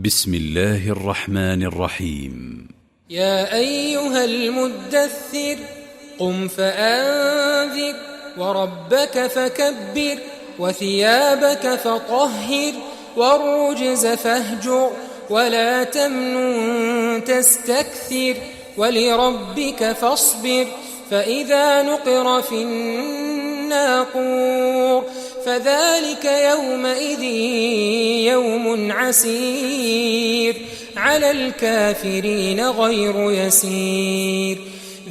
بسم الله الرحمن الرحيم. يا أيها المدثر قم فأنذر وربك فكبر وثيابك فطهر والرجز فاهجر ولا تمنن تستكثر ولربك فاصبر فإذا نقر في الناقور فذلك يومئذ يوم عسير على الكافرين غير يسير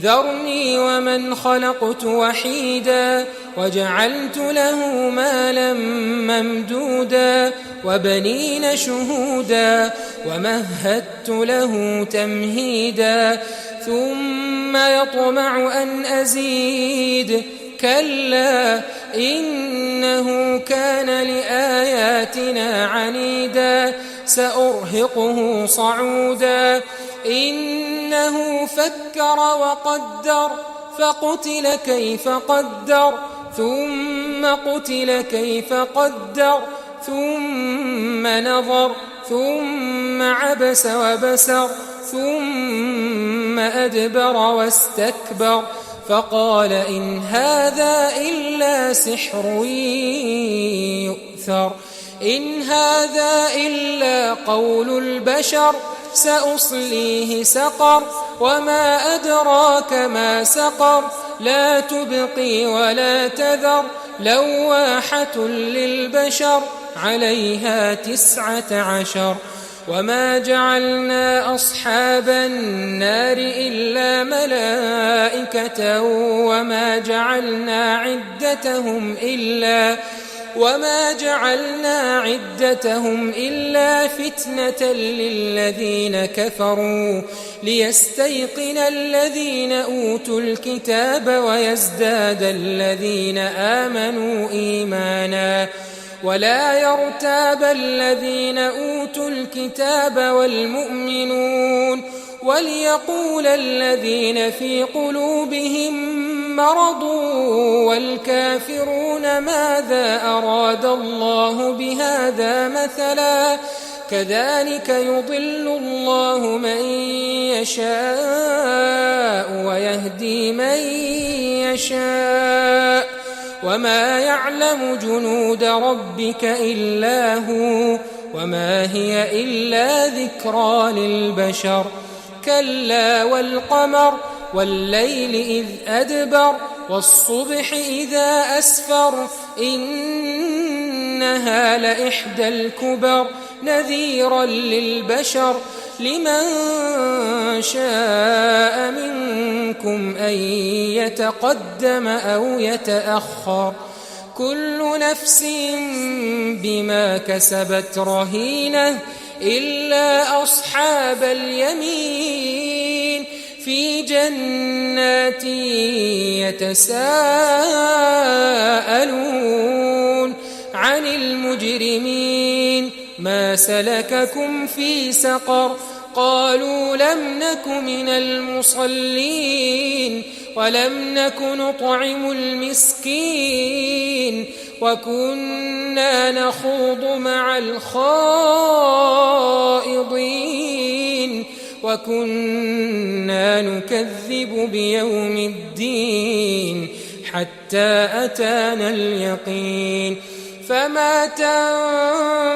ذرني ومن خلقت وحيدا وجعلت له مالا ممدودا وبنين شهودا ومهدت له تمهيدا ثم يطمع أن أزيد كلا إنه كان لآياتنا عنيدا سأرهقه صعودا إنه فكر وقدر فقتل كيف قدر ثم قتل كيف قدر ثم نظر ثم عبس وبسر ثم أدبر واستكبر فقال إن هذا إلا سحر يؤثر إن هذا إلا قول البشر سأصليه سقر وما أدراك ما سقر لا تبقي ولا تذر لواحة للبشر عليها 19 وما جعلنا أصحاب النار إلا ملائكة وما جعلنا عدتهم إلا فتنة للذين كفروا ليستيقن الذين أوتوا الكتاب ويزداد الذين آمنوا إيمانا ولا يرتاب الذين أوتوا الكتاب والمؤمنون وليقول الذين في قلوبهم مرض والكافرون ماذا أراد الله بهذا مثلا كذلك يضل الله من يشاء ويهدي من يشاء وما يعلم جنود ربك إلا هو وما هي إلا ذكرى للبشر كلا والقمر والليل إذ أدبر والصبح إذا أسفر إنها لإحدى الكبر نذيرا للبشر لمن شاء منكم أن يتقدم أو يتأخر كل نفس بما كسبت رهينة إلا أصحاب اليمين في جنات يتساءلون عن المجرمين ما سلككم في سقر قالوا لم نك من المصلين ولم نك نطعم المسكين وكنا نخوض مع الخائضين وكنا نكذب بيوم الدين حتى أتانا اليقين فما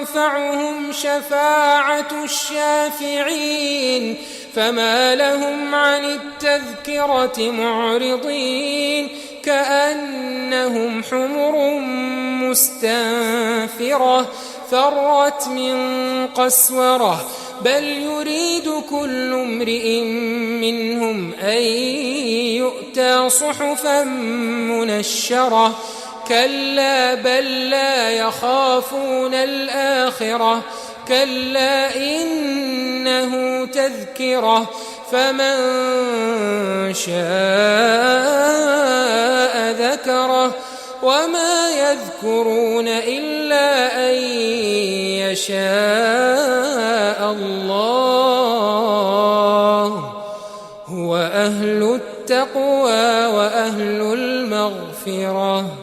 تنفعهم شفاعة الشافعين فما لهم عن التذكرة معرضين كأنهم حمر مستنفرة فرت من قسورة بل يريد كل امرئ منهم أن يؤتى صحفا منشرة كلا بل لا يخافون الآخرة كلا إنه تذكرة فمن شاء ذكره وما يذكرون إلا أن يشاء الله هو أهل التقوى وأهل المغفرة